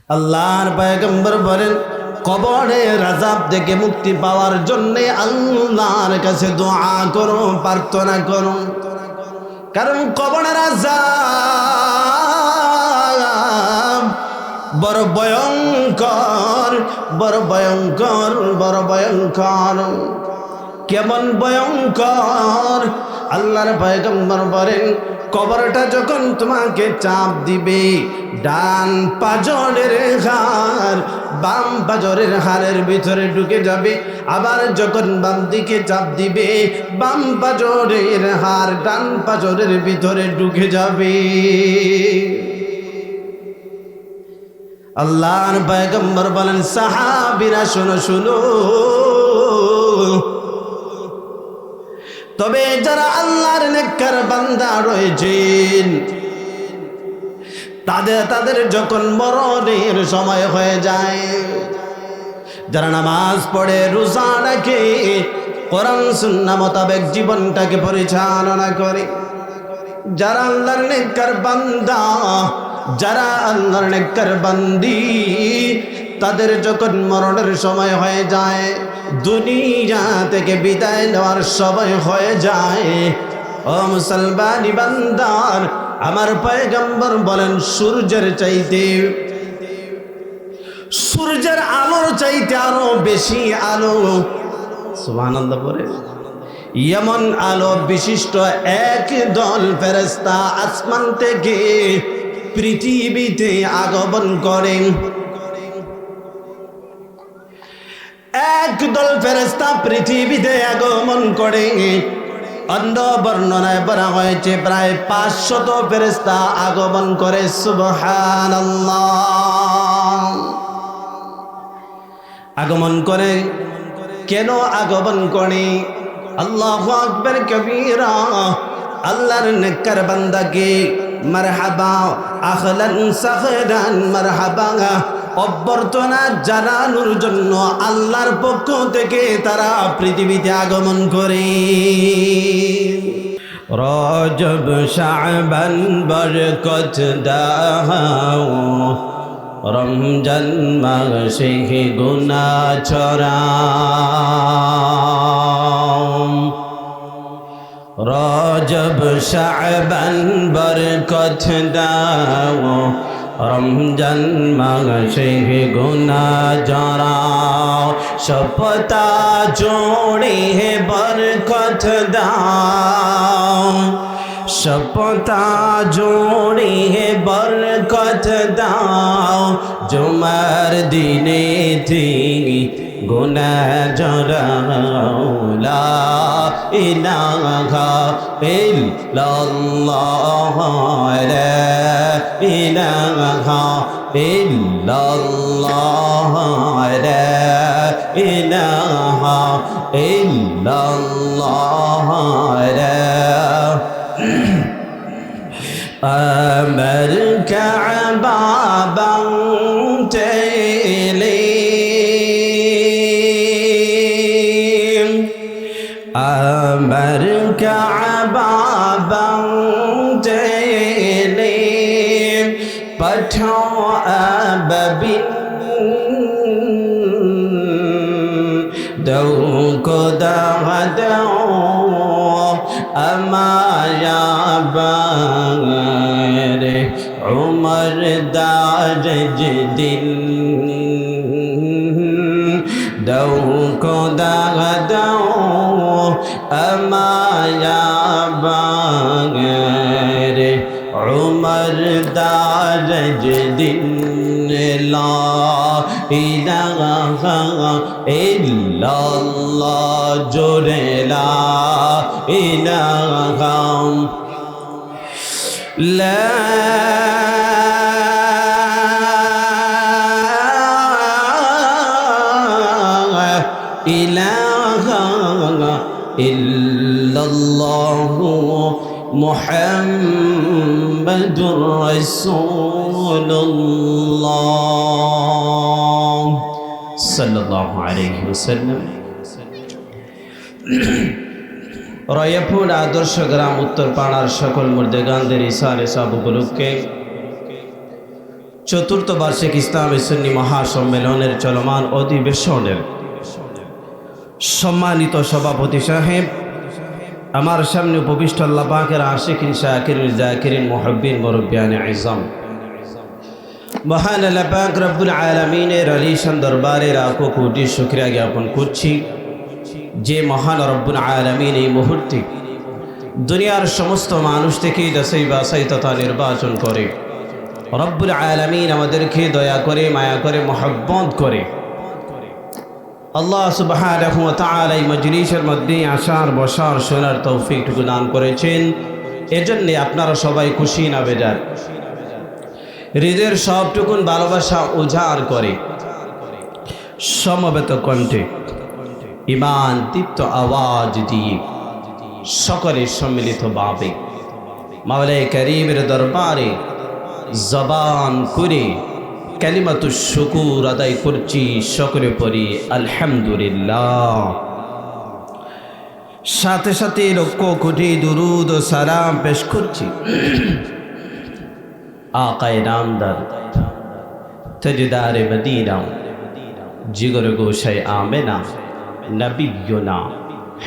আল্লাহর পয়গম্বর বলেন কবরের আযাব থেকে মুক্তি পাওয়ার জন্য আল্লাহর কাছে দোয়া করো, প্রার্থনা করো। কারণ কবরের আযাব বড় ভয়ঙ্কর, বড় ভয়ঙ্কর, বড় ভয়ঙ্কর। কেমন ভয়ঙ্কর? আল্লাহর পয়গম্বর বলেন কবরটা যখন তোমাকে চাপ দিবে, ডান পাজরের হাড় বাম পাজরের হাড়ের ভিতরে ঢুকে যাবে। আবার যখন বাম দিকে চাপ দিবে, বাম পাজরের হাড় ডান পাজরের ভিতরে ঢুকে যাবে। আল্লাহর পয়গম্বর বলেন সাহাবীরা শোনো শোনো, তবে যারা আল্লাহর নেককার বান্দা রয়েছেন তাদের যখন মরণের সময় হয়ে যায়, যারা নামাজ পড়ে, রোজা রাখে, কোরআন সুন্নাহ মোতাবেক জীবনটাকে পরিচালনা করে, যারা আল্লাহর নেককার বান্দা, যারা আল্লাহর নেককার বান্দি, তাদের যখন মরণের সময় হয়ে যায়, দুনিয়া থেকে বিদায় নেওয়ার সময় হয়ে যায়, ও মুসলমানি বান্দার, আমার পয়গম্বর বলেন সূর্যের চাইতে, সূর্যের আলোর চাইতে আরো বেশি আলো, সুবহানাল্লাহ বলে, এমন আলো বিশিষ্ট এক দল ফেরেশতা আসমান থেকে পৃথিবীতে আগমন করেন। একদল ফেরেশতা পৃথিবীতে আগমন করে। অন্য বর্ণনায় বলা হয়েছে প্রায় 500 ফেরেশতা আগমন করে। সুবহানাল্লাহ। আগমন করে কেন আগমন করে? আল্লাহু আকবার কবীরা। আল্লাহর নেককার বান্দাকে মারহাবা, আহলান সাহলান মারহাবা অভ্যর্থনা জানানোর জন্য আল্লাহর পক্ষ থেকে তারা পৃথিবীতে আগমন করে। রজব শাবান বরকত দাও, রমজান মাসে গুনাহ ছড়াও। রজব শাবান বরকত দাও, রমজান মাসে গুনাহ ঝরাও। সপ্তা জোড়ে বরকত দাও, সপ্তা জোড়ে বরকত দাও। জুমার দিনে থেকে গুনাহ ঝরাও। লা ইলাহা ইল্লাল্লাহ, লা ইলাহা ইল্লাল্লাহ, লা ইলাহা ইল্লাল্লাহ। আমার কাবা বাংটেলে, আমার কাবা বাংটেলে, পাঠাও আবাবিন দাও খোদা দাও আমায়া বারে উমর দাজ দিন। দাও খোদা দাও আমায়া বারে উমর দাজ দিন। লা ইলাহা ইল্লাল্লাহ, জোরে লা ইলাহা লা ইলাহা ইল্লাল্লাহ মুহাম্মাদুর রাসূলুল্লাহ সাল্লাল্লাহু আলাইহি ওয়াসাল্লাম। রয়াপুর আদর্শ গ্রাম উত্তরপাড়ার সকল মুর্দেগানদের ইসারে সাবুগুলোকে চতুর্থ বার্ষিক ইসলামী সুন্নি মহাসম্মেলনের চলমান অধিবেশনের সম্মানিত সভাপতি সাহেব, আমার সামনে উপবিষ্ট আল্লাহ পাকের আশিকিন শাকিরিন জাকিরিন মুহিব্বিন মুরব্বিয়ানে আযম, মহান আল্লাহ পাক রব্বুল আলামিনের আলিশান দরবারে লাখো কোটি শুকরিয়া জ্ঞাপন করছি যে মহান রব্বুল আলামিন এই মুহূর্তে দুনিয়ার সমস্ত মানুষ থেকে যাচাই বাছাই তথা নির্বাচন করে রব্বুল আলামিন আমাদেরকে দয়া করে, মায়া করে, মহব্বত করে আল্লাহ সুবহানাহু ওয়া তাআলা এই মজলিসের মধ্যে আসার, বসার, শোনার তৌফিকটুকু দান করেছেন। এজন্য আপনারা সবাই খুশি না বেজার, হৃদয়ের সবটুকুন ভালোবাসা উজাড় করে সমবেত কণ্ঠে ঈমান দীপ্ত আওয়াজ দিয়ে সকলে সম্মিলিতভাবে মাওলাই কারীমের দরবারে জবান করে কালিমাতুশ শুকুর আদায় করছি। সকলে পড়ি আলহামদুলিল্লাহ। সাথে সাথে লক্ষ কোটি দুরুদ ও সালাম পেশ করছি আকায়ে নামদার, তাজদারে মদিনা, জিগর গোশায়ে আমেনা, নবিয়্যুনা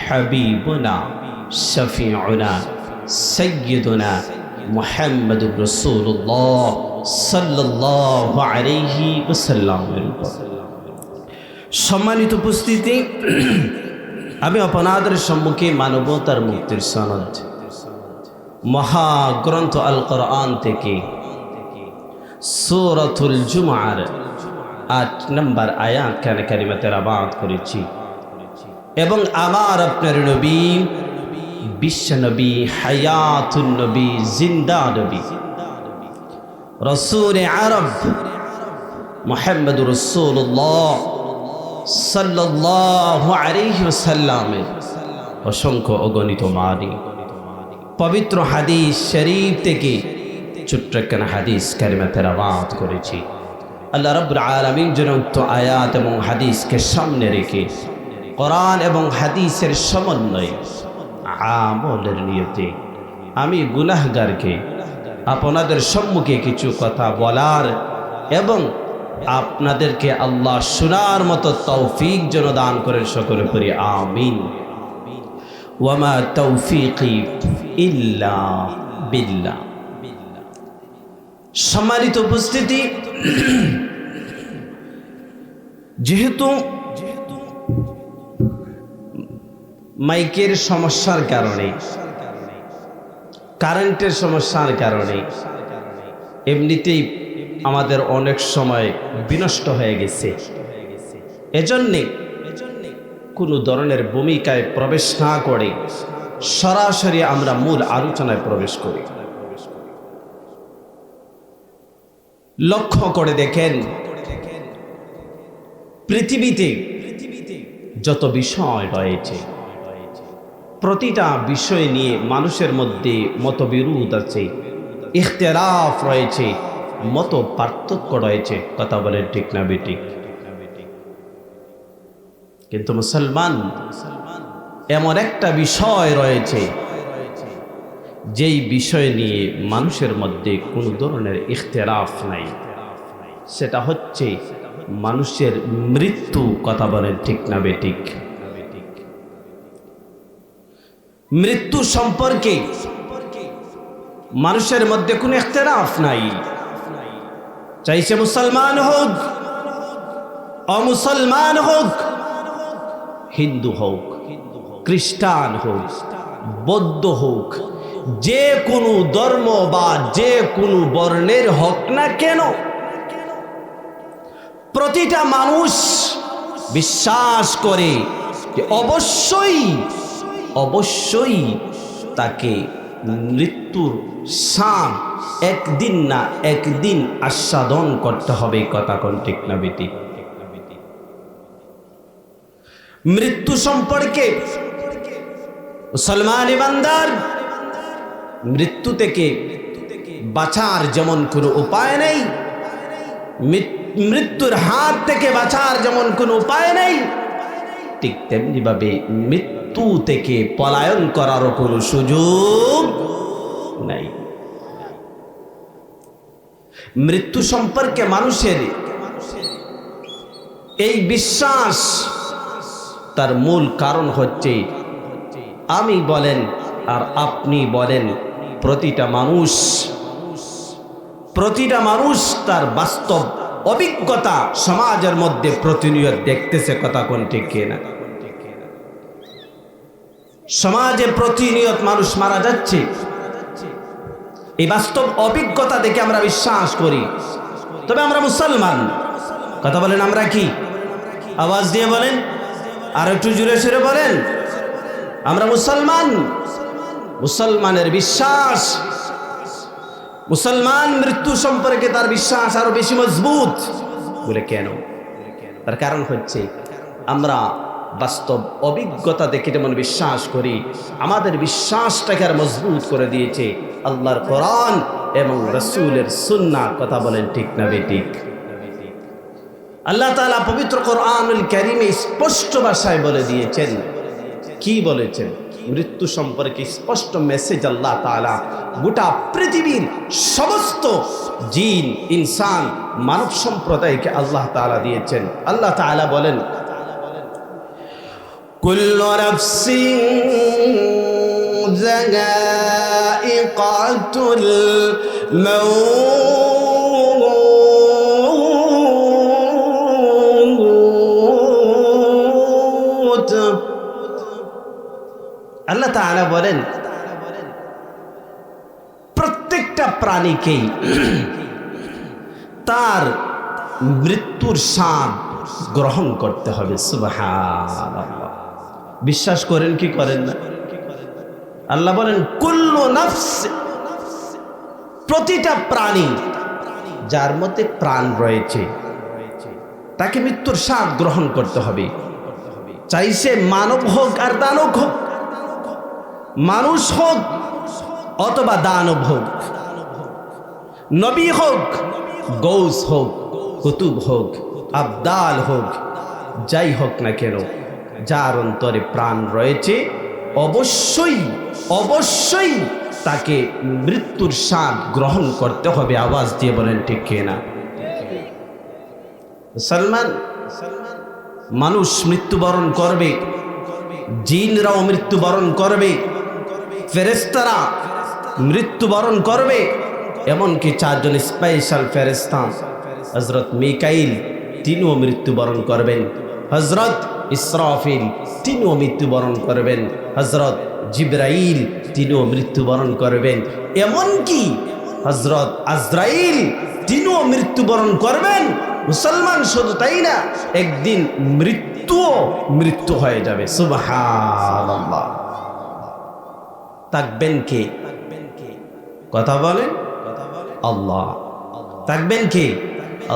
হাবিবুনা শফিউনা সাইয়্যিদুনা মুহাম্মদুর রাসূলুল্লাহ সাল্লাল্লাহু আলাইহি ওয়াসাল্লাম। সম্মানিত উপস্থিতি, আমি আপনাদের সম্মুখে মানবতার মুক্তির সনদ মহাগ্রন্থ আল কোরআন থেকে সূরাতুল জুমআর ৮ নম্বর আয়াত কারিমা তেলাওয়াত করেছি এবং আমার আপনার নবী, বিশ্ব নবী, হায়াতুন নবী, জিন্দা নবী, রাসূল আরব মুহাম্মদুর রাসূলুল্লাহ সাল্লাল্লাহু আলাইহি ওয়াসাল্লামের অসংখ্য অগণিত বাণী পবিত্র হাদিস শরীফ থেকে ছোট্ট একখানা হাদিস কারিমা তেলাওয়াত করেছি। আল্লাহ রাব্বুল আলামিন যেন উক্ত আয়াত এবং হাদিসকে সামনে রেখে কোরআন এবং হাদিসের সমন্বয়ে আমলের নিয়তে আমি গুনাহগারকে আপনাদের সম্মুখে কিছু কথা বলার এবং আপনাদেরকে আল্লাহ শোনার মতো তৌফিক যেন দান করেন। সকলে পড়ি আমিন। ওয়ামা তৌফিকি ইল্লা বিল্লাহ। সম্মানিত উপস্থিতি, যেহেতু মাইকের সমস্যার কারণে, কারেন্টের সমস্যার কারণে এমনিতেই আমাদের অনেক সময় বিনষ্ট হয়ে গেছে, এজন্যে কোনো ধরনের ভূমিকায় প্রবেশ না করে সরাসরি আমরা মূল আলোচনায় প্রবেশ করি। লক্ষ্য করে দেখেন, পৃথিবীতে যত বিষয় রয়েছে প্রতিটা বিষয় নিয়ে মানুষের মধ্যে মতবিরোধ আছে, ইখতিলাফ রয়েছে, মত পার্থক্য রয়েছে। কথা বলেন ঠিক না বেঠিক? কিন্তু মুসলমান এমন একটা বিষয় রয়েছে যেই বিষয় নিয়ে মানুষের মধ্যে কোনো ধরনের ইখতিলাফ নাই, সেটা হচ্ছে মানুষের মৃত্যু। কথা বলেন ঠিক না বেঠিক? মৃত্যু সম্পর্কে মানুষের মধ্যে কোনো ইখতিলাফ নাই, চাইছে মুসলমান হোক, অমুসলমান হোক, হিন্দু হোক, খ্রিস্টান হোক, বৌদ্ধ হোক, যে কোনো ধর্ম বা যে কোনো বর্ণের হোক না কেন, প্রতিটা মানুষ বিশ্বাস করে যে অবশ্যই তাকে মৃত্যুর শান একদিন না একদিন আস্বাদন করতে হবে। কথা কোন ঠিক না বেঠিক? মৃত্যু সম্পর্কে মুসলমান ইমানদার মৃত্যু থেকে বাঁচার যেমন কোনো উপায় নেই, মৃত্যুর হাত থেকে বাঁচার যেমন কোনো উপায় নেই, ঠিক তেমনি ভাবে মৃত্যু থেকে পলায়ন করারও কোনো সুযোগ নাই। মৃত্যু সম্পর্কে মানুষের এই বিশ্বাস তার মূল কারণ হচ্ছে আমি বলেন আর আপনি বলেন প্রতিটা মানুষ তার বাস্তব অভিজ্ঞতা সমাজের মধ্যে প্রতিনিয়ত দেখতেছে। কথা কোন ঠিক কিনা? সমাজে প্রতিনিয়ত মানুষ মারা যাচ্ছে, এই বাস্তব অভিজ্ঞতা দেখে আমরা বিশ্বাস করি। তবে আমরা মুসলমান। কথা বলেন আমরা কি? আওয়াজ দিয়ে বলেন, আর একটু জোরে সুরে বলেন। আমরা মুসলমান। মুসলমানের বিশ্বাস, মুসলমান মৃত্যু সম্পর্কে তার বিশ্বাস আরো বেশি মজবুত। বলে কেন? তার কারণ হচ্ছে আমরা বাস্তব অভিজ্ঞতা দেখে যেমন বিশ্বাস করি, আমাদের বিশ্বাসটাকে আর মজবুত করে দিয়েছে আল্লাহর কোরআন এবং রাসূলের সুন্নাহ। কথা বলেন ঠিক না বেঠিক? আল্লাহ তাআলা পবিত্র কোরআনুল কারীমে স্পষ্ট ভাষায় বলে দিয়েছেন। কি বলেছেন? মৃত্যু সম্পর্কে স্পষ্ট মেসেজ আল্লাহ তাআলা গোটা পৃথিবীর সমস্ত জিন, ইনসান, মানব সম্প্রদায়কে আল্লাহ তাআলা দিয়েছেন। আল্লাহ তাআলা বলেন, কুল্লু নাফসিন যায়িকাতুল মাউত। আল্লাহ তাআলা বলেন প্রত্যেকটা প্রাণীকেই তার মৃত্যুর স্বাদ গ্রহণ করতে হবে। সুবহানাল্লাহ। বিশ্বাস করেন কি করেন না? আল্লাহ বলেন কুল্লু নাফস, প্রতিটা প্রাণী যার মধ্যে প্রাণ রয়েছে তাকে মৃত্যুর স্বাদ গ্রহণ করতে হবে। চাই সে মানব হোক আর দানব হোক, মানুষ হোক অথবা দানব হোক, নবী হোক, গৌস হোক, কুতুব হোক, আবদাল হোক, যাই হোক না কেন, যার অন্তরে প্রাণ রয়েছে অবশ্যই অবশ্যই তাকে মৃত্যুর স্বাদ গ্রহণ করতে হবে। আওয়াজ দিয়ে বলেন ঠিক কিনা? মুসলমান মানুষ মৃত্যুবরণ করবে, জিনরাও মৃত্যুবরণ করবে, ফেরেশতারা মৃত্যুবরণ করবে। এমনকি চারজন স্পেশাল ফেরেশতা, হযরত মিকাইল তিনিও মৃত্যুবরণ করবেন, হযরত ইসরাফিল তিনিও মৃত্যুবরণ করবেন, হযরত জিবরাইল তিনিও মৃত্যুবরণ করবেন, এমনকি হযরত আজরাইল তিনিও মৃত্যুবরণ করবেন। মুসলমান শুধু তাই না, একদিন মৃত্যু হয়ে যাবে। সুবহানাল্লাহ। থাকবেন কে? কথা বলেন। আল্লাহ। থাকবেন কে?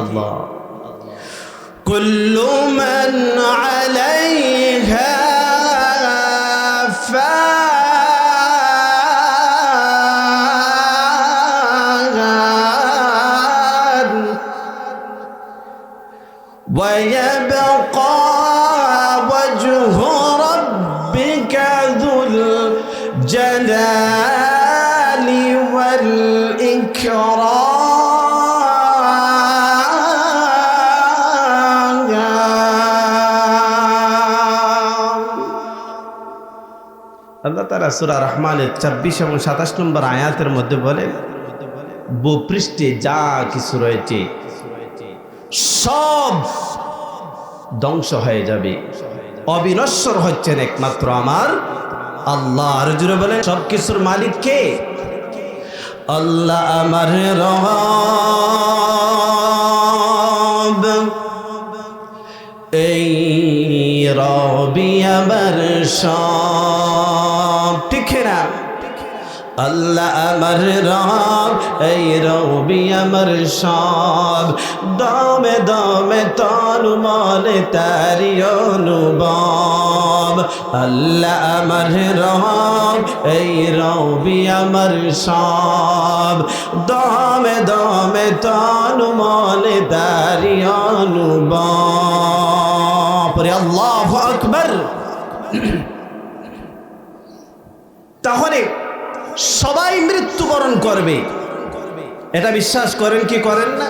আল্লাহ। কুল্লু মান আলাইহা ফান ওয়া ইয়াবকা ওয়াজহু রাব্বিকা যুল জালালি ওয়াল ইকরাম। আল্লাহ তাআলা সূরা রহমানের 26 এবং 27 নম্বর আয়াতের মধ্যে বলেন, ভূপৃষ্ঠে যা কিছু রয়েছে সব ধ্বংস হয়ে যাবে, অবিনশ্বর হচ্ছেন একমাত্র আমার আল্লাহ। আর জুড়ে বলেন সব কিছুর মালিক কে? আল্লাহ আমার রব, এই রবি আমার সব। ঠিক না? আল্লাহ আমার রব, এই রবি আমার সব। দমে দমে তনু মনে তারি অনুভব। আল্লাহ আমার রব, এই রবি আমার সব। দমে দমে তনু মনে তারি অনুভব। আল্লাহু আকবার। তাহলে সবাই মৃত্যুবরণ করবে, এটা বিশ্বাস করেন কি করেন না?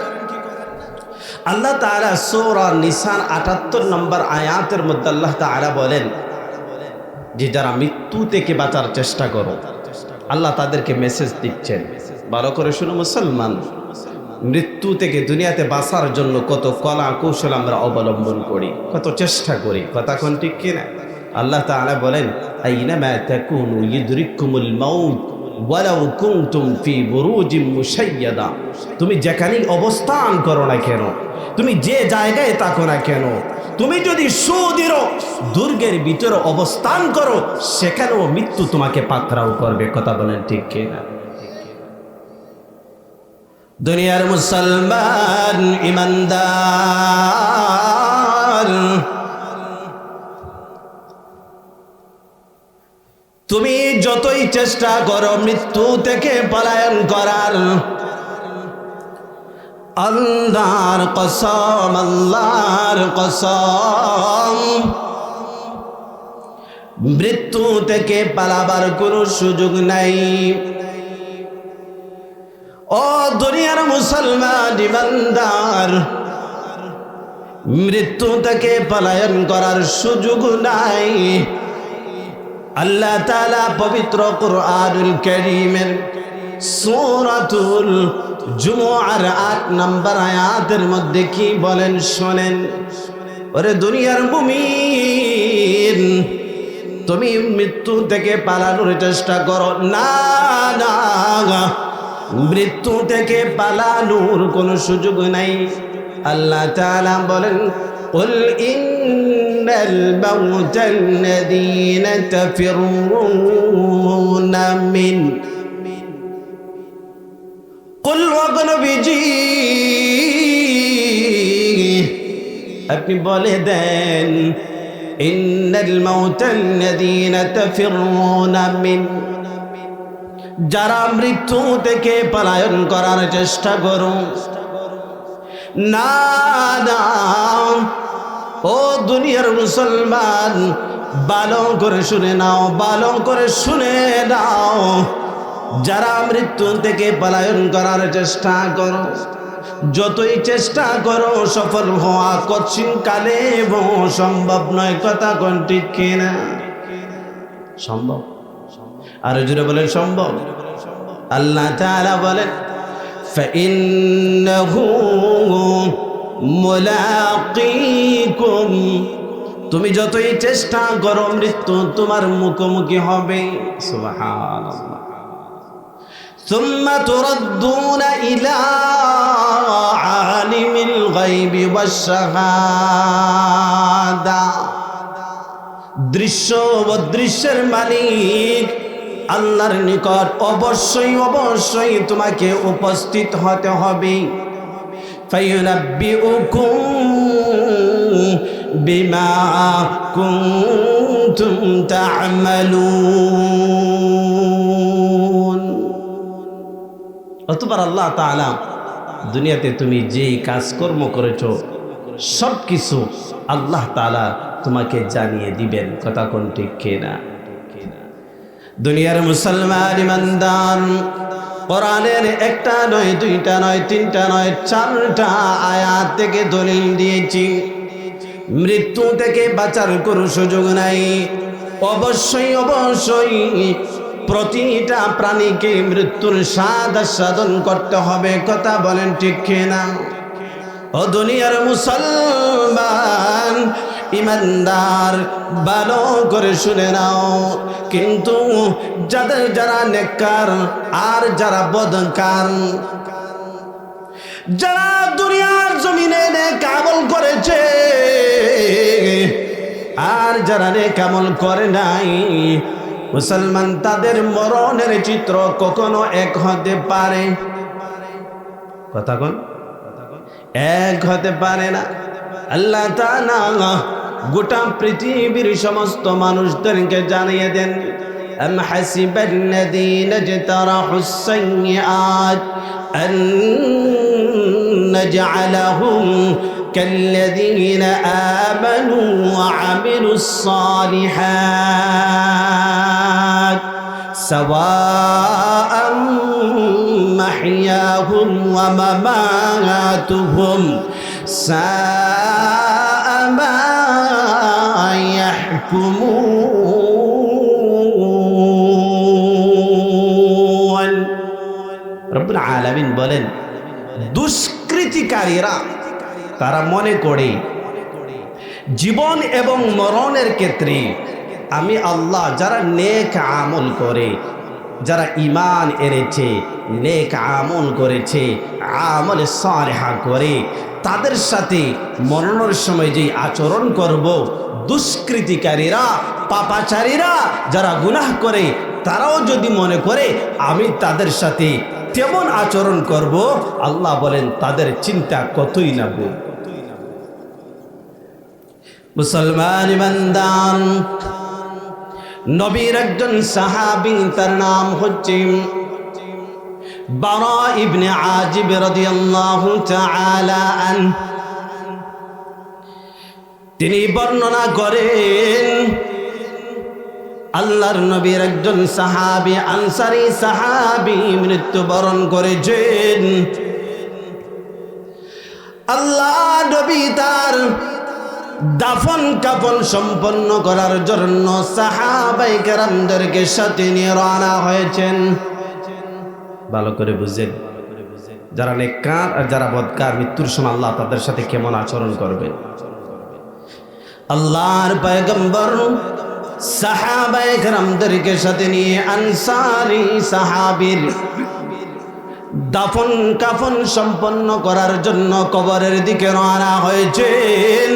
আল্লাহ তাআলা সূরা নিসার ৭৮ নম্বর আয়াতের মধ্যে আল্লাহ তাআলা বলেন যে যারা মৃত্যু থেকে বাঁচার চেষ্টা করো, আল্লাহ তাদেরকে মেসেজ দিচ্ছেন, ভালো করে শুনো মুসলমান, মৃত্যু থেকে দুনিয়াতে বাঁচার জন্য কত কলা কৌশল আমরা অবলম্বন করি, কত চেষ্টা করি, কথা কোন ঠিক কিনা? আল্লাহ তাআলা বলেন আইনামা তাকুনু ইউদরিকুমুল মাউত ওয়ালাউ কুনতুম ফি বুরুজিম মুশাইয়াদা। তুমি যেখানেই অবস্থান করো না কেন, তুমি যে জায়গায় থাকো না কেন, তুমি যদি সুদৃঢ় দুর্গের ভিতরে অবস্থান করো, সেখানেও মৃত্যু তোমাকে পাকড়াও করবে, কথা বলেন ঠিক কিনা? দুনিয়ার মুসলমান ইমানদার, তুমি যতই চেষ্টা করো মৃত্যু থেকে পলায়ন করার, আল্লাহর কসম, আল্লাহর কসম, মৃত্যু থেকে পালাবার কোনো সুযোগ নাই। ও দুনিয়ার মুসলমান ইমানদার, মৃত্যু থেকে পলায়ন করার সুযোগ নাই। আল্লাহ তাআলা পবিত্র কুরআনুল কারীমের সূরাতুল জুমুআর ৮ নম্বর আয়াতের মধ্যে কি বলেন শোনেন। ওরে দুনিয়ার মুমিন, তুমি মৃত্যু থেকে পালানোর চেষ্টা করো না, না, মৃত্যু থেকে পালানোর কোনো সুযোগ নাই। আল্লাহ তাআলা বলেন قل إن الموت الذين تفرون من قل وقنبجي আপনি বলে দেন ইন্নাল মাউতাল্লাযীনা তাফিরুনা মিন, যারা মৃত্যু থেকে পলায়ন করার চেষ্টা করো, না না, ও দুনিয়ার মুসলমান, ভালো করে শুনে নাও, ভালো করে শুনে নাও, যারা মৃত্যু থেকে পলায়ন করার চেষ্টা করো, যতই চেষ্টা করো সফল হওয়া কঠিন কালে সম্ভব নয়, কথা কোন ঠিক কিনা? সম্ভব? আর জোরে বলেন সম্ভব। আল্লাহ তাআলা বলেন ফাইন্নাহু মুলাকিকুম, তুমি যতই চেষ্টা করো মৃত্যু তোমার মুখোমুখি হবে। সুবহানাল্লাহ। সুম্মা তুরাদ্দুনা ইলা আলিমিল গায়বি ওয়াশ শাহাদা, দৃশ্য ও দৃশ্যের মালিক আল্লাহর নিকট অবশ্যই অবশ্যই তোমাকে উপস্থিত হতে হবে। ফায়ুনাব্বিউকুম বিমা কুনতুম তা'মালুন। অতঃপর আল্লাহ তাআলা দুনিয়াতে তুমি যেই কাজকর্ম করেছো সব কিছু আল্লাহ তাআলা তোমাকে জানিয়ে দিবেন, কথা কোন ঠিক কিনা? দুনিয়ার মুসলমান ইমানদার, কোরআনের একটা নয়, দুইটা নয়, তিনটা নয়, 4টা আয়াত থেকে দলিল দিয়েছি মৃত্যু থেকে বাঁচার কোনো সুযোগ নাই। অবশ্যই অবশ্যই প্রতিটা প্রাণীকে মৃত্যুর স্বাদ আস্বাদন করতে হবে, কথা বলেন ঠিক কিনা? ও দুনিয়ার মুসলমান ইমানদার, ভালো করে শুনে নাও, কিন্তু যারা নেককার আর যারা বদকার, যারা দুনিয়ার জমিনে নেক আমল করেছে আর যারা নেক আমল করে নাই, মুসলমান, তাদের মরণের চিত্র কখনো এক হতে পারে, কথা কোন এক হতে পারে না। আল্লাহ তাআলা গোটা পৃথিবীর সমস্ত মানুষদেরকে জানিয়ে দেন আম হাসিবাল্লাযীনা ইজতারাহুস সাইয়্যাত আন নাজআলাহুম কাল্লাযীনা আমানু ওয়া আমিলুস সালিহাত সাওয়াআম মাহইয়াহুম ওয়া মামাতুহুম সাআ মা ইয়াহকুমুন। রব্বুল আলামিন বলেন, দুষ্কৃতিকারীরা তারা মনে করে জীবন এবং মরণের ক্ষেত্রে আমি আল্লাহ যারা নেক আমল করে, যারা ঈমান এনেছে, নেক আমল করেছে, আমল সালেহা করে, তাদের সাথে মরণের সময় যে আচরণ করব, দুষ্কৃতিকারীরা, পাপাচারীরা যারা গুনাহ করে তারাও যদি মনে করে আমি তাদের সাথে তেমন আচরণ করব, আল্লাহ বলেন তাদের চিন্তা কতই না গো। মুসলমান ইমানদার, নবীর একজন সাহাবী, তার নাম হচ্ছে বারা ইবনে আজিব রাদিয়াল্লাহু তাআলা আনহু। তিনি বর্ণনা করেন আল্লাহর নবীর একজন সাহাবী, আনসারী সাহাবী মৃত্যুবরণ করেছেন। আল্লাহ নবী তার দাফন কাফন সম্পন্ন করার জন্য সাহাবায়ে কেরামদেরকে সাথে নিয়ে রওনা হয়েছেন। ভালো করে বুঝেন, যারা নেককার আর যারা বদকার মৃত্যুর সময় আল্লাহ তাদের সাথে কেমন আচরণ করবেন। আল্লাহর পয়গম্বর সাহাবায়ে কেরামদেরকে সাথে নিয়ে আনসারী সাহাবীর দাফন কাফন সম্পন্ন করার জন্য কবরের দিকে রওনা হয়েছেন।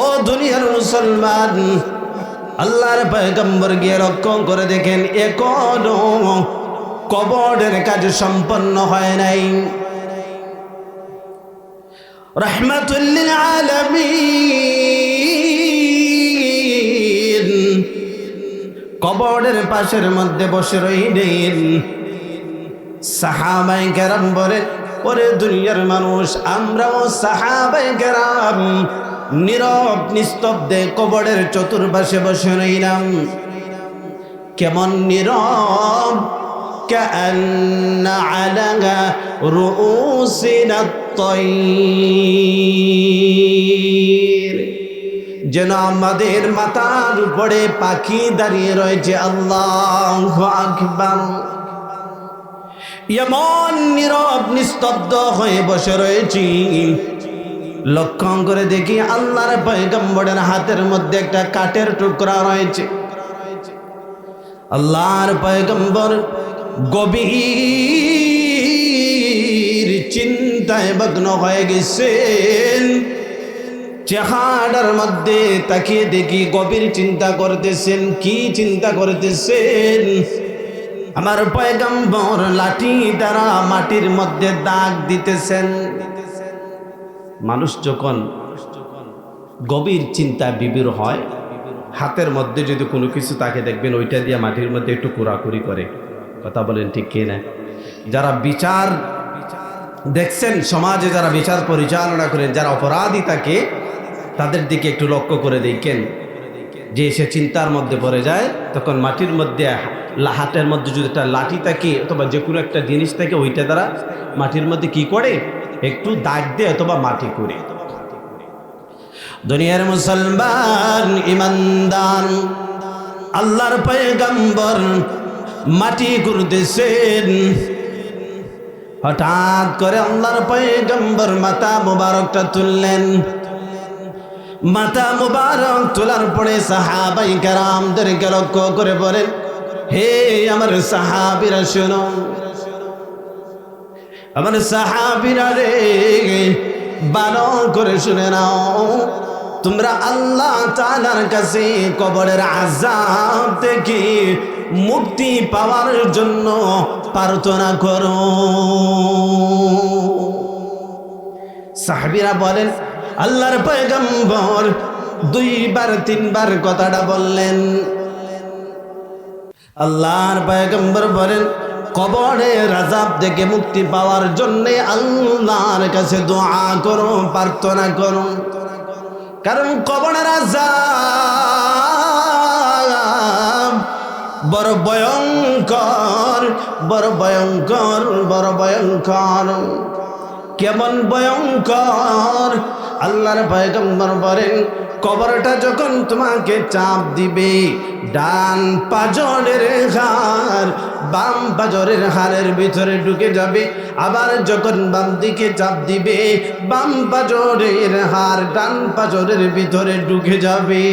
ও দুনিয়ার মুসলমান, আল্লাহর পয়গম্বর গিয়ে লক্ষ্য করে দেখেন এখনো কবরের কাজ সম্পন্ন হয় নাই। রাহমাতুল লিল আলামিন কবরের পাশের মধ্যে বসে রইলেন। সাহাবায়ে কেরাম বলে, ওরে দুনিয়ার মানুষ, আমরাও সাহাবায়ে কেরাম নীরব নিস্তব্ধে কবরের চতুর্পাশে বসে রইলাম। কেমন নীরব, কান্না আলা রুউসিনা আত-তায়র, যেন আমাদের মাথার উপরে পাখি দাঁড়িয়ে রয়েছে। আল্লাহু আকবার। এমন নীরব নিস্তব্ধ হয়ে বসে রয়েছি, লক্ষ্য করে দেখি আল্লাহর পয়গম্বরের হাতের মধ্যে একটা কাঠের টুকরা রয়েছে। আল্লাহর পয়গম্বর গভীর চিন্তায় মগ্ন হয়ে গেছেন। চেহারার মধ্যে তাকিয়ে দেখি গভীর চিন্তা করতেছেন। কি চিন্তা করতেছেন? আমার পয়গম্বর লাঠি দ্বারা মাটির মধ্যে দাগ দিতেছেন। মানুষ যখন গভীর চিন্তা বিবর হয়, হাতের মধ্যে যদি কোনো কিছু তাকে দেখবেন ওইটা দিয়ে মাটির মধ্যে একটু কুড়াকুড়ি করে। কথা বলেন ঠিক কি না? যারা বিচার দেখছেন, সমাজে যারা বিচার পরিচালনা করেন, যারা অপরাধী থাকে তাদের দিকে একটু লক্ষ্য করে দেখেন, যে সে চিন্তার মধ্যে পড়ে যায় তখন মাটির মধ্যে হাতের মধ্যে যদি একটা লাঠি থাকে অথবা যে কোনো একটা জিনিস থাকে ওইটা দ্বারা মাটির মধ্যে কি করে একটু দাগ দেয় অথবা মাটি করে। দুনিয়ার মুসলমান ইমানদার, আল্লাহর পয়গম্বর মাটি করতেছেন। হঠাৎ করে আল্লাহর পয়গম্বর মাথা মুবারকটা তুললেন। মাথা মুবারক তোলার পরে সাহাবায়ে কেরামদেরকে লক্ষ্য করে বলেন, হে আমার সাহাবীরা শোনো, আমার সাহাবীরা রে, ভালো করে শুনে নাও। তোমরা আল্লাহ তাআলার কাছে কবরের আযাব থেকে মুক্তি পাওয়ার জন্য প্রার্থনা করো। সাহাবীরা বলেন, আল্লাহর পয়গম্বর দুইবার তিনবার কথাটা বললেন। আল্লাহর পয়গম্বর বলেন, কবরের আযাব থেকে মুক্তি পাওয়ার জন্য আল্লাহর কাছে দোয়া করো, প্রার্থনা করো। কারণ কবরের আযাব বড় ভয়ঙ্কর, বড় ভয়ঙ্কর, বড় ভয়ঙ্কর। কেমন ভয়ঙ্কর? আল্লাহর পয়গম্বর বলেন, কবরটা যখন তোমাকে চাপ দিবে, ডান পাজরের হাড় বাম পাজরের হাড়ের ভিতরে ঢুকে যাবে। আবার যখন বাম দিকে চাপ দিবে, বাম পাজরের হাড় ডান পাজরের ভিতরে ঢুকে যাবে।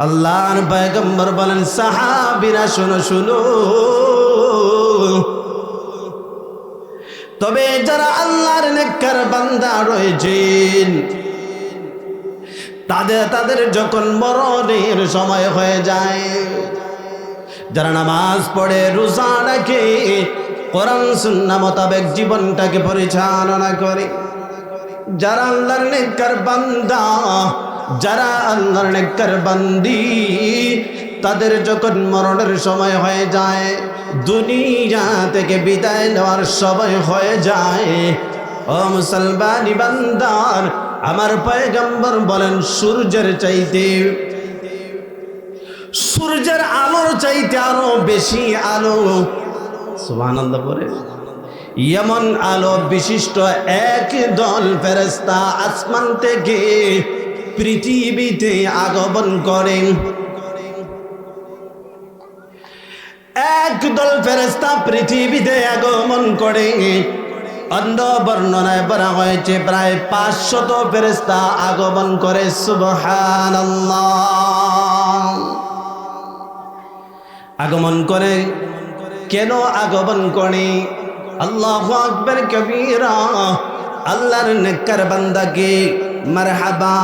আল্লাহর পয়গম্বর বলেন, সাহাবীরা শোনো শোনো, তবে যারা আল্লাহর নেককার বান্দা রয়েছেন, তাদের যখন মরণের সময় হয়ে যায়, যারা নামাজ পড়ে, রোজা রাখে, কোরআন সুন্নাহ মোতাবেক জীবনটাকে পরিচালনা করে, যারা আল্লাহর নেককার বান্দা, যারা আল্লাহর নেককার বান্দি, তাদের যখন মরণের সময় হয়ে যায়, দুনিয়া থেকে বিদায় নেওয়ার সময় হয়ে যায়, ও মুসলমানি বান্দার, আমার পয়গম্বর বলেন, সূর্যের চাইতে, সূর্যের আলোর চাইতে আরো বেশি আলো, সুবহানাল্লাহ পড়ে, এমন আলো বিশিষ্ট এক দল ফেরেশতা আসমান থেকে পৃথিবীতে আগমন করেন। একদল ফেরেশতা পৃথিবীতে আগমন করে। অন্য বর্ণনায় বলা হয়েছে প্রায় 500 ফেরেশতা আগমন করে। সুবহানাল্লাহ। আগমন করে কেন আগমন করে? আল্লাহু আকবার কবীরা। আল্লাহর নেককার বান্দাকে মারহাবা,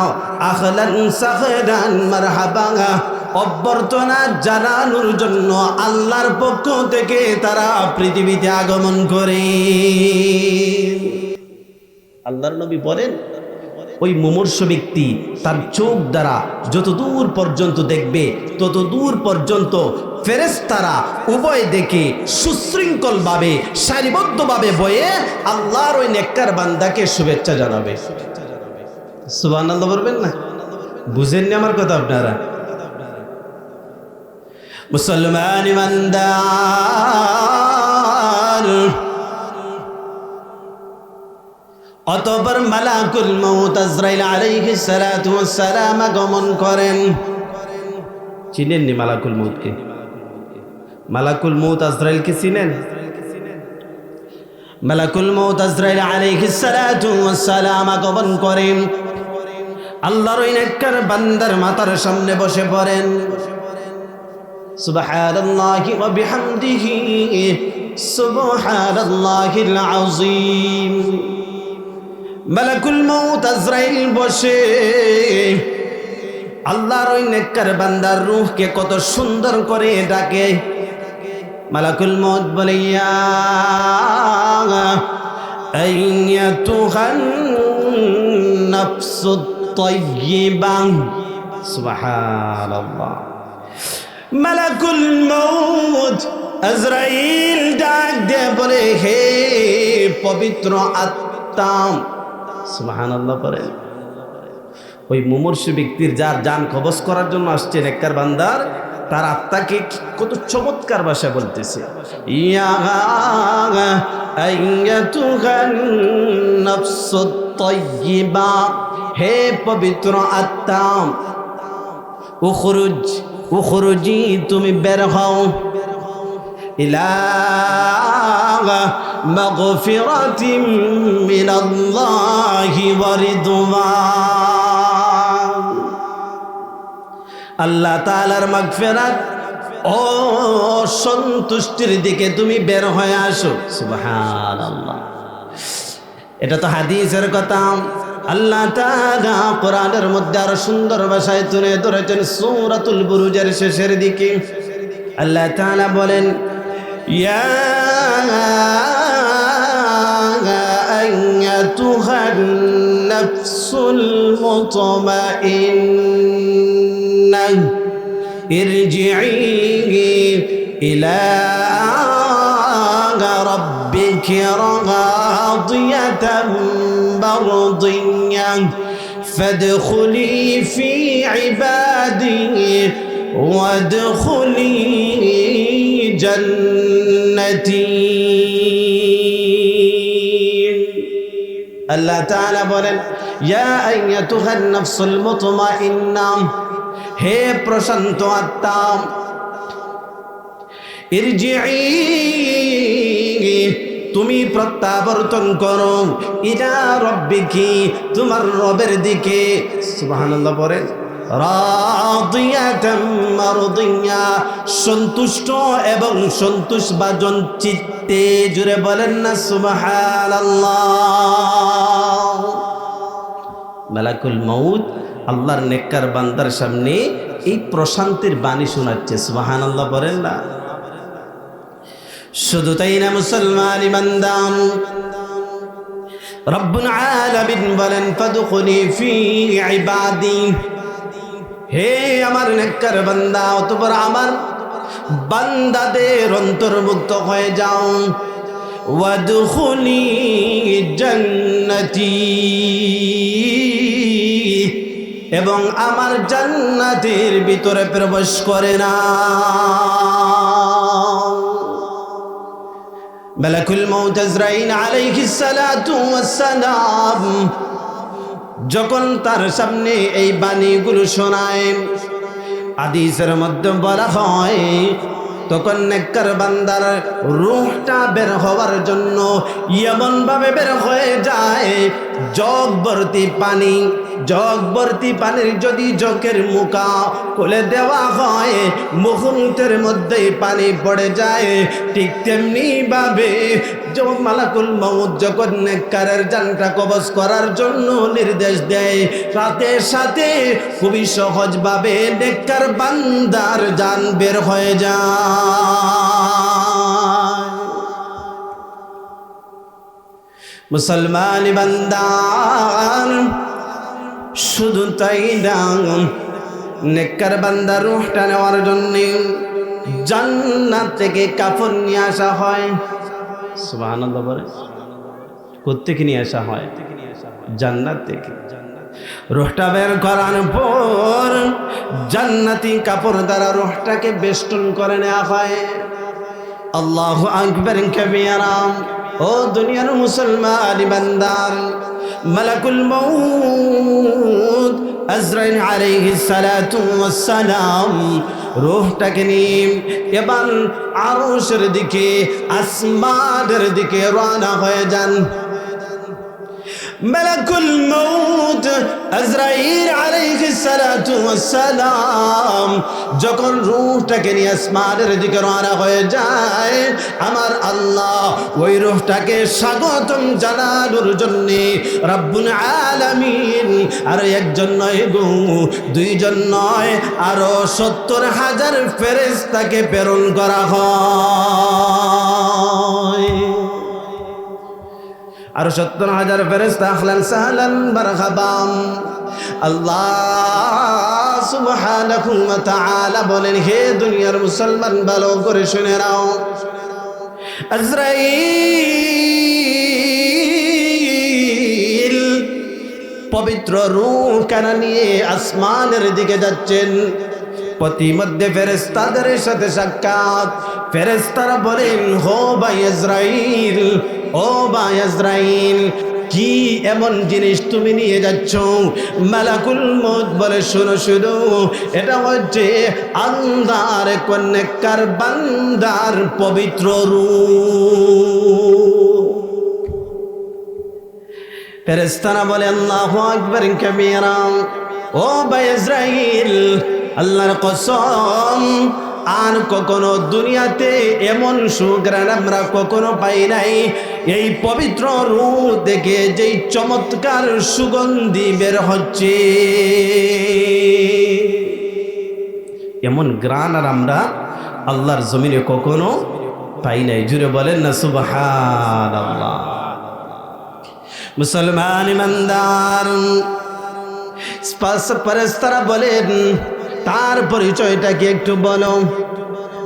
আহলান সাহলান মারহাবা অভ্যর্থনা জানানোর জন্য আল্লাহর পক্ষ থেকে তারা পৃথিবীতে আগমন করে। আল্লাহর নবী বলেন, ওই মুমূর্ষু ব্যক্তি তার চোখ দ্বারা যত দূর পর্যন্ত দেখবে, তত দূর পর্যন্ত ফেরেশতারা উভয় দেখে সুশৃঙ্খলভাবে সারিবদ্ধভাবে বয়ে আল্লাহর ওই নেককার বান্দাকে শুভেচ্ছা জানাবে। সুবহানাল্লাহ বলবেন না? বুঝেননি আমার কথা আপনারা? মুসলমান ইমানদার, অতঃপর মালাকুল মউত আজরাইল আলাইহিস সালাতু ওয়াস সালাম আগমন করেন। চিনেননি মালাকুল মউতকে? মালাকুল মউত আজরাইলকে চিনেন? মালাকুল মউত আজরাইল আলাইহিস সালাতু ওয়াস সালাম আগমন করেন, আল্লাহর ওই নেককার বান্দার মাথার সামনে বসে পড়েন। সুবহানাল্লাহি ওয়া বিহামদিহি সুবহানাল্লাহিল আযীম। মালাকুল মউত আজরাইল বসে আল্লাহর ওই নেককার বান্দার রূহকে কত সুন্দর করে ডাকে। মালাকুল মউত বলে, ইয়া আইয়াতুহান নাফসুত তাইয়্যিবা। সুবহানাল্লাহ। মালাকুল মউত আজরাইল ডাক দিয়ে বলে, হে পবিত্র আত্মা। সুবহানাল্লাহ পড়েন। ওই মুমূর্ষু ব্যক্তির যার জান কবজ করার জন্য আসছে নেককার বান্দার, তার আত্মাকে কত চমৎকার ভাষা বলতেছে, ইয়া আইয়াতুহান নাফসুত তাইয়্যিবা, হে পবিত্র আত্মা, উখরুজ উখরুজি, তুমি বের হও, ইলা মাগফিরাতিম মিনাল্লাহি ওয়া রিদওয়ান। আল্লাহ তাআলার মাগফিরাত ও সন্তুষ্টির দিকে তুমি বের হয়ে আসো। সুবহানাল্লাহ। এটা তো হাদিসের কথা। আল্লাহ তাআলা কোরআনের মধ্যে আরো সুন্দর ভাষায় তুলে ধরেছেন সূরাতুল বুরুজের শেষের দিকে। আল্লাহ তাআলা বলেন, ইয়া আইয়াতুহান নাফসুল মুতমাইন্নাহ ইরজিই ইলা রাব্বিকি রাদিয়াতাম মারদিয়াহ فادخلي في عبادي وادخلي جنتي আল্লাহ তাআলা বলেন ইয়া আইয়াতুহান নাফসুল মুতমাইন্না হে প্রশান্ত আত্মা ইরজিই তুমি প্রত্যাবর্তন করো ইলা রাব্বিকি তোমার রবের দিকে সুবহানাল্লাহ পড়েন রাদিয়াতাম মারদিয়া সন্তুষ্ট এবং সন্তোষভাজন চিত্তে জুড়ে বলেন না সুবহানাল্লাহ মালাকুল মউত আল্লাহর নেককার বান্দার সামনে এই প্রশান্তির বাণী শোনাচ্ছে সুবহানাল্লাহ বলেন না শুধু তাই না মুসলমান ইমানদার রব্বুল আলামিন বলেন ফাদখুলি ফি ইবাদি হে আমার নেককার বান্দা অতঃপর আমার বান্দাদের অন্তর্ভুক্ত হয়ে যাও ওয়াদখুলি জান্নাতি এবং আমার জান্নাতের ভিতরে প্রবেশ করে না মালাকুল মউত আজরাইল আলাইহিস সালাতু ওয়াস সালাম যখন তার সামনে এই বাণীগুলো শোনায় হাদিসের মধ্যে বলা হয় তখন নেককার বান্দার রূহটা বের হওয়ার জন্য এমন ভাবে বের হয়ে যায় জগ ভর্তি পানির যদি জগের মুখা খুলে দেওয়া হয় মুহূর্তের মধ্যেই পানি পড়ে যায় ঠিক তেমনি ভাবে মালাকুল মউত যখন নেককারের জানটা কবজ করার জন্য নির্দেশ দেয় সাথে সাথে খুবই সহজভাবে নেককার বান্দার জান বের হয়ে যায় মুসলমান বান্দার শুধু তাই না নেককার বান্দার রূহটা নেওয়ার জন্য জান্নাত থেকে কাফন নিয়ে আসা হয় সুবহানাল্লাহ বলে কোত্থেকে নিয়ে আসা হয় জান্নাত থেকে রূহটা বের করার পর জান্নাতি কাপড় দ্বারা রূহটাকে বেষ্টন করে নেওয়া হয় আল্লাহু আকবার কাবীরা ও দুনিয়ার মুসলমান বান্দার মালাকুল মউত আজরাইল আলাইহিস সালাতু ওয়াস সালাম রূহটাকে নিয়ে এবার আরশের দিকে আসমানের দিকে রওনা হয়ে যান মালাকুল মউত আজরাইল আলাইহিস সালাতু ওয়াস সালাম যখন রূহটাকে নিয়ে আসমানের দিকে রওনা হয়ে যায় আমার আল্লাহ ওই রূহটাকে স্বাগতম জানানোর জন্য রব্বুল আলামিন আর একজন নয় গো দুইজন নয় আরো ৭০,০০০ ফেরেশতাকে প্রেরণ করা হয় আর ৭০,০০০ ফেরেশতা আহলান সাহলান মারহাবাম আল্লাহ সুবহানাহু ওয়া তাআলা বলেন হে দুনিয়ার মুসলমান ভালো করে শুনে নাও আজরাইল পবিত্র রূহ কানা নিয়ে আসমানের দিকে যাচ্ছেন প্রতিমধ্যে ফেরেশতাদের সাথে সাক্ষাৎ ফেরেশতারা বলেন হো ভাই আজরাইল ও ভাই আজরাইল কি এমন জিনিস তুমি নিয়ে যাচ্ছ মালাকুল মউত বলে শোনো শুনো এটা হচ্ছে আল্লাহর নেককার বান্দার পবিত্র রূহ ফেরেশতারা বলে আল্লাহু আকবার কাবীরা ও ভাই আজরাইল আল্লাহর কসম আর কখনো দুনিয়াতে এমন সুঘ্রাণ আমরা কখনো পাই নাই এই পবিত্র রূহ থেকে যেই চমৎকার সুগন্ধি বের হচ্ছে এমন ঘ্রাণ আর আমরা আল্লাহর জমিনে কখনো পাই নাই জুড়ে বলেন না সুবহানাল্লাহ মুসলমান ইমানদার ফেরেশতারা বলেন তার পরিচয়টা কি একটু বলো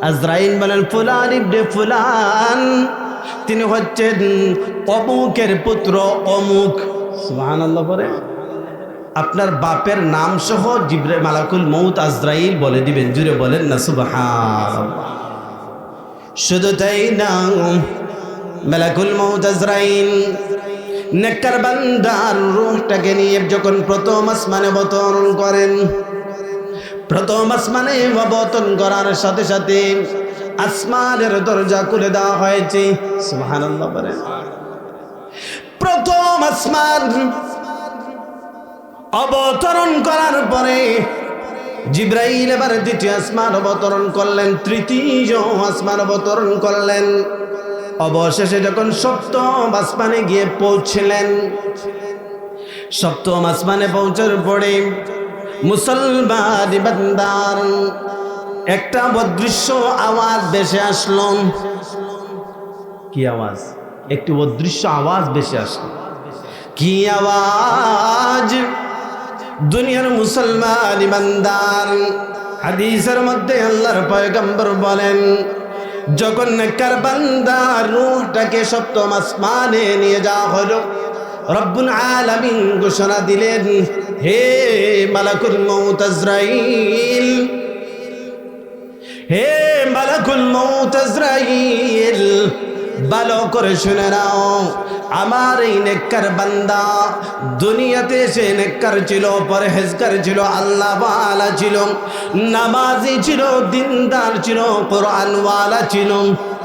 আজরাইল বলেন ফুলান ইবনে ফুলান তিনি হচ্ছেন অমুকের পুত্র অমুক সুবহানাল্লাহ বলে আপনার বাপের নাম সহ জিবরাইল মালাকুল মউত আজরাইল বলে দিবেন। জুড়ে বলেন না সুবহানাল্লাহ। শুধু তাই না, মালাকুল মউত আজরাইল নেককার বান্দার রূহটাকে নিয়ে যখন প্রথম আসমানে অবতরণ করেন, প্রথম আসমানে অবতরণ করার সাথে সাথে আসমানের দরজা খুলে দেওয়া হয়েছে। সুবহানাল্লাহ বলেন। প্রথম আসমান অবতরণ করার পরে জিবরাইল এবার দ্বিতীয় আসমান অবতরণ করলেন, তৃতীয় আসমান অবতরণ করলেন। অবশেষে যখন সপ্তম আসমানে গিয়ে পৌঁছলেন, সপ্তম আসমানে পৌঁছার পরে মুসলমান বান্দার একটা অদৃশ্য আওয়াজ ভেসে আসলো। কি আওয়াজ? একটি অদৃশ্য আওয়াজ ভেসে আসলো। কি আওয়াজ? দুনিয়ার মুসলমান বান্দার হাদিসের মধ্যে আল্লাহর পয়গম্বর বলেন, যখন নেককার বান্দার রূহটাকে সপ্তম আসমানে নিয়ে যাওয়া হলো, রব্বুল আলামিন ঘোষণা দিলেন, হে মালাকুল মউত আজরাইল, হে মালাকুল মউত আজরাইল, ভালো করে শুনে নাও, আমার এই নেককার বান্দা দুনিয়াতে সে নেককার ছিল, পরহেজগার ছিল, আল্লাহ ওয়ালা ছিল, নামাজি ছিল, দিনদার ছিল, কোরআন ওয়ালা ছিল।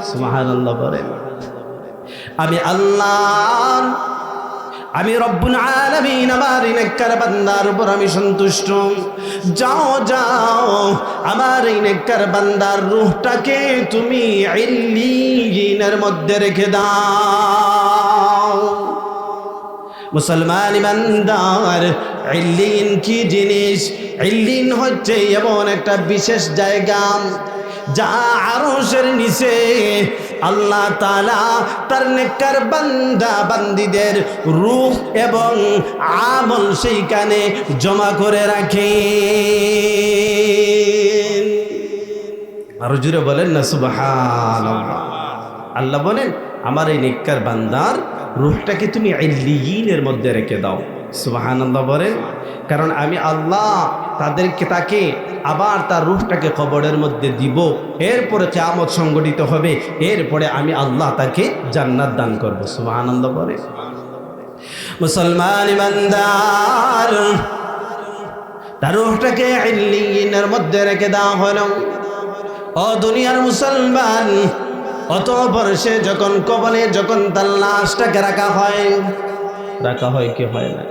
সুবহানাল্লাহ বলেন। আমি আল্লাহ, আমি রব্বুল আলামিন আমার এই নেককার বান্দার উপর আমি সন্তুষ্ট। যাও যাও, আমার এই নেককার বান্দার রূহটাকে তুমি ইল্লিয়িনের মধ্যে রেখে দাও। মুসলমান ইমানদার, ইল্লিয়িন কি জিনিস? ইল্লিয়িন হচ্ছে এমন একটা বিশেষ জায়গা যা আরশের নিচে আল্লাহ তাআলা তার নেককার বান্দা বান্দীদের রূহ এবং আমল সেইখানে জমা করে রাখেন। আরো জোরে বলেন না সুবহানাল্লাহ। আল্লাহ বলেন, আমার এই নেককার বান্দার রূহটাকে তুমি ইল্লিয়িনের মধ্যে রেখে দাও। সুবহানাল্লাহ বলেন। কারণ আমি আল্লাহ তাকে আবার তার রূহটাকে কবরের মধ্যে দিব, এরপরে কিয়ামত সংগঠিত হবে, এরপরে আমি আল্লাহ তাকে জান্নাত দান করব। সুবহানাল্লাহ বলেন। মুসলমান ইমানদার, তার রূহটাকে ইল্লিয়িনের মধ্যে রেখে দেওয়া হলো। ও দুনিয়ার মুসলমান, অতঃপর সে যখন কবরে যখন তার লাশটাকে রাখা হয় কি হয় না,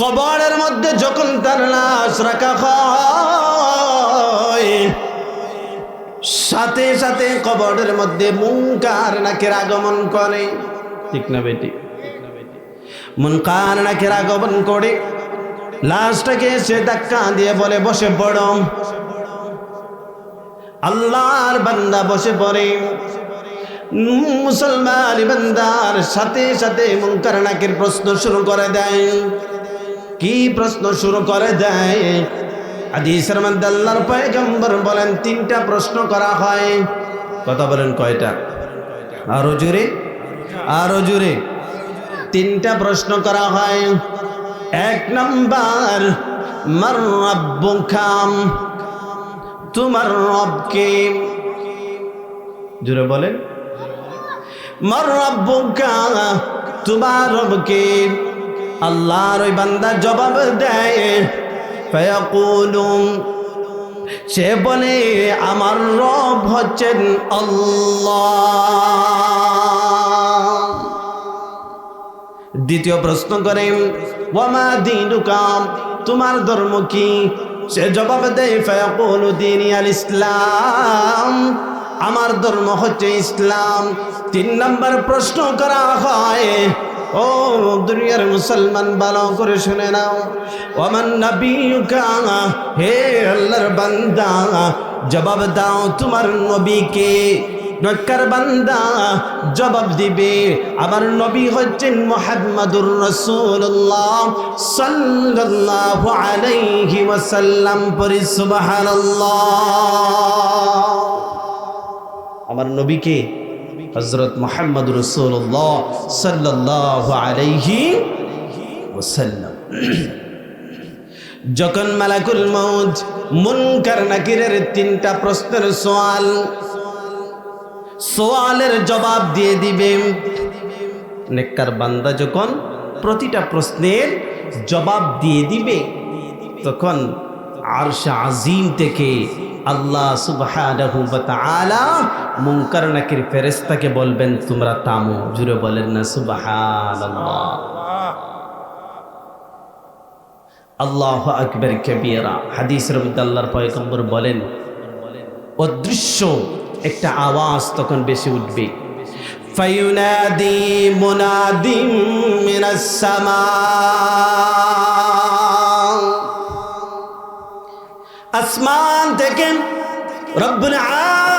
কবরের মধ্যে যখন তার লাশ রাখা হয়, সাথে সাথে কবরের মধ্যে মুনকার নাকির আগমন করে। ঠিক না বেটি? মুনকার নাকির আগমন করে লাশটাকে সে ধাক্কা দিয়ে বলে, বসে পড়ো। আল্লাহর বান্দা বসে পড়ে। মুসলমান বান্দার সাথে সাথে মুনকার নাকির প্রশ্ন শুরু করে দেয়। কি প্রশ্ন শুরু করে দেয়? হাদিসের মধ্যে আল্লাহর পয়গম্বর বলেন, তিনটা প্রশ্ন করা হয়। কথা বলেন কয়টা? আরো জোরে, আরো জোরে। তিনটা প্রশ্ন করা হয়। এক নাম্বার, মার রাব্বুকা, তোমার রব কে? জোরে বলেন। মার রাব্বুকা, তোমার রব কে? আল্লাহর ওই বান্দা জবাব দেয়, ফায়াকুলু, সে বলে, আমার রব হচ্ছেন আল্লাহ। দ্বিতীয় প্রশ্ন করেন, ওয়ামা দীনুকা, তোমার ধর্ম কি? সে জবাব দেয়, ফায়াকুলু দীনি আল ইসলাম, আমার ধর্ম হচ্ছে ইসলাম। তিন নম্বর প্রশ্ন করা হয়, ও দুনিয়ার মুসলমান, ভালো করে শুনে নাও, ওমান নবিয়ুকা, হে আল্লাহর বান্দা জবাব দাও, তোমার নবীকে? নেককার বান্দা জবাব দিবে, আমার নবী হচ্ছেন মুহাম্মাদুর রাসূলুল্লাহ সাল্লাল্লাহু আলাইহি ওয়াসাল্লাম। পড়ি সুবহানাল্লাহ। আমার নবীকে হযরত মুহাম্মদ রাসূলুল্লাহ সাল্লাল্লাহু আলাইহি ওয়াসাল্লাম। যখন মালাকুল মউত মুনকার নাকিরের তিনটা প্রশ্নের সওয়ালের জবাব দিয়ে দিবে, নেককার বান্দা যখন প্রতিটা প্রশ্নের জবাব দিয়ে দিবে, তখন আরশ আজিম থেকে আল্লাহ সুবহানাহু ওয়া তাআলা মুনকার নাকির ফেরেশতাকে বলবেন, তোমরা থামো। জুড়ে বলেন না সুবহানাল্লাহ। আল্লাহু আকবার কাবীরা। হাদিসের মধ্যে আল্লাহর পয়গম্বর বলেন, অদৃশ্য একটা আওয়াজ তখন বেশি উঠবে, ফায়ুনাদি মুনাদিম মিনাস সামা, আসমান থেকে রব্বুল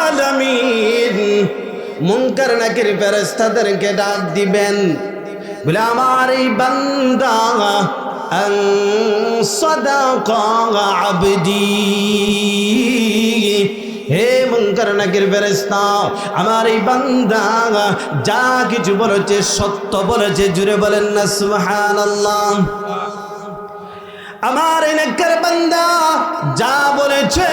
আলামিন মুনকার নাকির ফেরেশতাদেরকে ডাক দিবেন, বলে আমার এই বান্দা আন সাদাকা আবদি, হে মুনকার নাকির ফেরেশতা, আমার এই বান্দা যা কিছু বলেছে সত্য বলেছে। জুড়ে বলেন না সুবহানাল্লাহ। আমার এই নেককার বান্দা যা বলেছে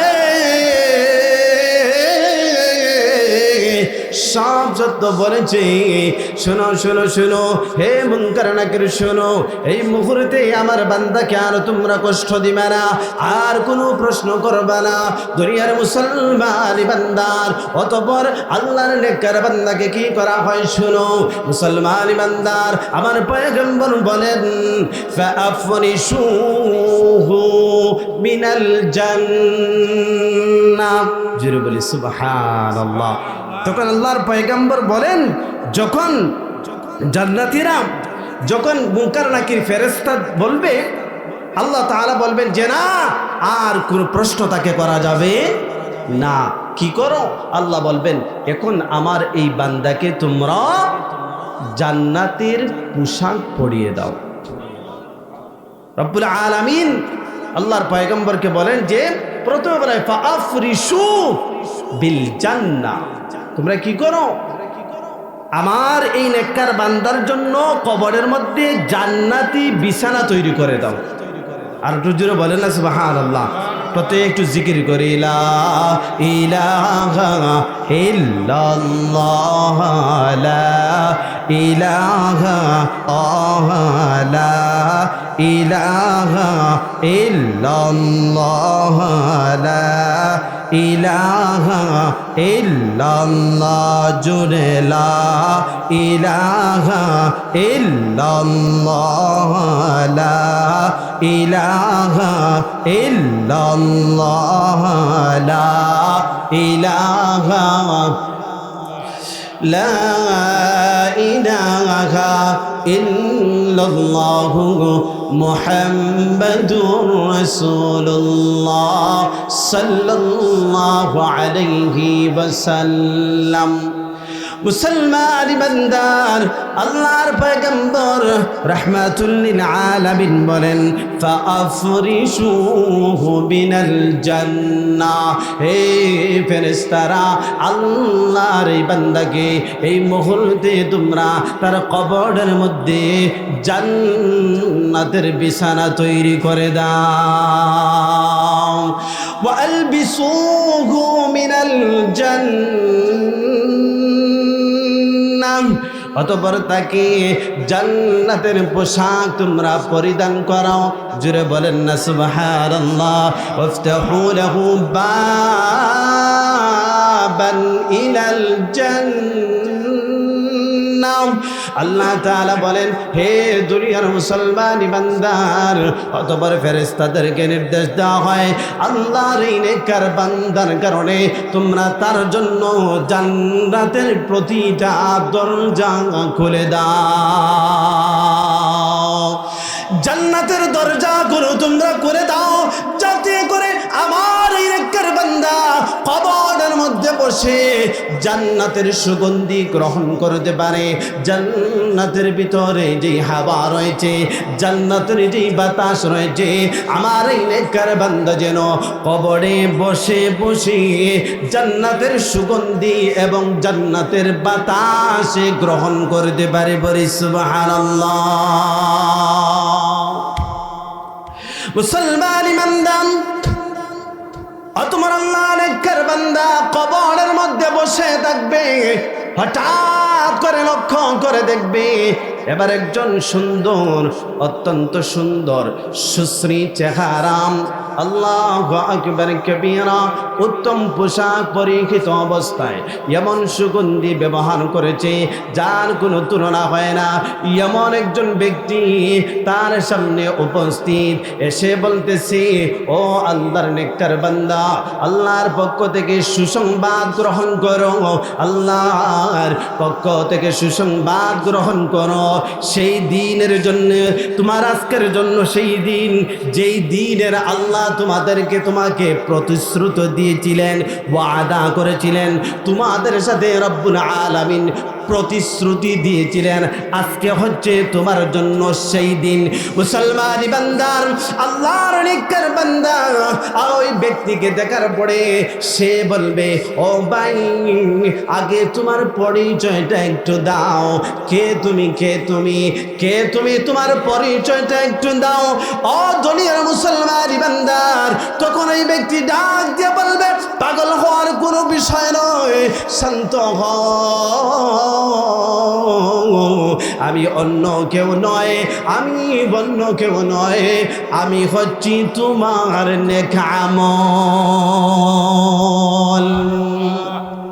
সব সত্য বলেছে। শোনো শোনো শোনো, হে মুনকার নাকির শোনো, এই মুহূর্তে আমার বান্দাকে আর তোমরা কষ্ট দিবে না, আর কোনো প্রশ্ন করবে না। দুনিয়ার মুসলমান বান্দার অতঃপর আল্লাহর নেককার বান্দাকে কি করা হয় শোনো। মুসলমান বান্দার আমার পয়গম্বর বলেন, ফাআফরিশুহু মিনাল জান্নাহ। জোরে বলি সুবহানাল্লাহ। তখন আল্লাহর পয়গম্বর বলেন, যখন জান্নাতীরা যখন মুনকার নাকির ফেরেশতা বলবে, আল্লাহ তাআলা বলবেন যে না, আর কোনো প্রশ্ন তাকে করা যাবে না। কি করো? আল্লাহ বলবেন, এখন আমার এই বান্দাকে তোমরা জান্নাতের পোশাক পরিয়ে দাও। রব্বুল আলামিন আল্লাহর পয়গম্বরকে বলেন যে প্রথমে বলে ফাআফরিশু বিল জান্নাহ, তোমরা কি করো, আমার এই নেককার বান্দার জন্য কবরের মধ্যে জান্নাতি বিছানা তৈরি করে দাও। আর একটু জোরে বলেন না সুবহানাল্লাহ। প্রত্যেক একটু জিকির করি, লা ইলাহা ইল্লাল্লাহ, লা ইলাহা লা ইলাহা ইল্লাল্লাহ, লা ইলাহা ইল্লাল্লাহ, জোরে লা ইলাহা ইল্লাল্লাহ, লা ইলাহা ইল্লাল্লাহ, লা ইলাহা লা ইলাহা ইল্লাল্লাহু মুহাম্মাদুর রাসূলুল্লাহ সাল্লাল্লাহু আলাইহি ওয়াসাল্লাম। মুসলমান বান্দার আল্লাহর পয়গম্বর রাহমাতুল লিল আলামিন বলেন, ফাআফরিশুহু বিনাল জান্নাহ, হে ফেরেশতারা আল্লাহর এই বান্দাকে এই মুহূর্তে তোমরা তার কবরের মধ্যে জান্নাতের বিছানা তৈরি করে দাও। ওয়া আলবিসুহু মিনাল জান্নাহ, অতঃপর তাকে জান্নাতের পোশাক তোমরা পরিধান করাও। জুড়ে বলেন না সুবহানাল্লাহ। ওয়াফতাহু লাহু বাবান ইলাল জান্নাহ, আল্লাহ তাআলা বলেন, হে দুনিয়ার মুসলমান বান্দার, অতঃপর ফেরেশতাদেরকে নির্দেশ দেওয়া হয়, আল্লাহর এই নেককার বান্দার কারণে তোমরা তার জন্য জান্নাতের প্রতিটা দরজা খুলে দাও। জান্নাতের দরজাগুলো তোমরা করে দাও, যাতে করে আমার এই নেককার বান্দা কবরের মধ্যে বসে জান্নাতের সুগন্ধি গ্রহণ করতে পারে। জান্নাতের ভিতরে যে হাওয়া রয়েছে, জান্নাতের যে বাতাস রয়েছে, আমার এই নেককার বান্দা যেন কবরে বসে বসে জান্নাতের সুগন্ধি এবং জান্নাতের বাতাস গ্রহণ করতে পারে। বলি সুবহানাল্লাহ। মুসলমান ইমানদার, তোমার আল্লাহ নেককার বান্দা কবরের মধ্যে বসে থাকবে, হঠাৎ করে লক্ষ্য করে দেখবে এবার একজন সুন্দর, অত্যন্ত সুন্দর সুশ্রী চেহারাম, আল্লাহু আকবার কবীরা, উত্তম পোশাক পরিহিত অবস্থায় এমন সুগন্ধি ব্যবহার করেছে যার কোনো তুলনা হয় না, এমন একজন ব্যক্তি তার সামনে উপস্থিত, এসে বলতেছে, ও আল্লাহর নেককার বান্দা, আল্লাহর পক্ষ থেকে সুসংবাদ গ্রহণ করো, আল্লাহর পক্ষ থেকে সুসংবাদ গ্রহণ করো সেই দিনের জন্য, তোমার আজকের জন্য, সেই দিন যেই দিনের আল্লাহ তোমাকে প্রতিশ্রুত দিয়েছিলেন, ওয়াদা করেছিলেন, তোমাদের সাথে রব্বুল আলামিন প্রতিশ্রুতি দিয়েছিলেন, আজকে হচ্ছে তোমার জন্য সেই দিন। মুসলমান বান্দার, আল্লাহর নেককার বান্দা ওই ব্যক্তিকে দেখার পরে সে বলবে, ও ভাই, আগে তোমার পরিচয়টা একটু দাও, কে তুমি, কে তুমি, কে তুমি, তোমার পরিচয়টা একটু দাও। ও দুনিয়ার মুসলমান বান্দার, তখন এই ব্যক্তি ডাক দিয়ে বলবে, পাগল হওয়ার কোনো বিষয় নয়, শান্ত হও, আমি অন্য কেউ নয়, আমি অন্য কেউ নয়, আমি হচ্ছি তোমার নেক আমল।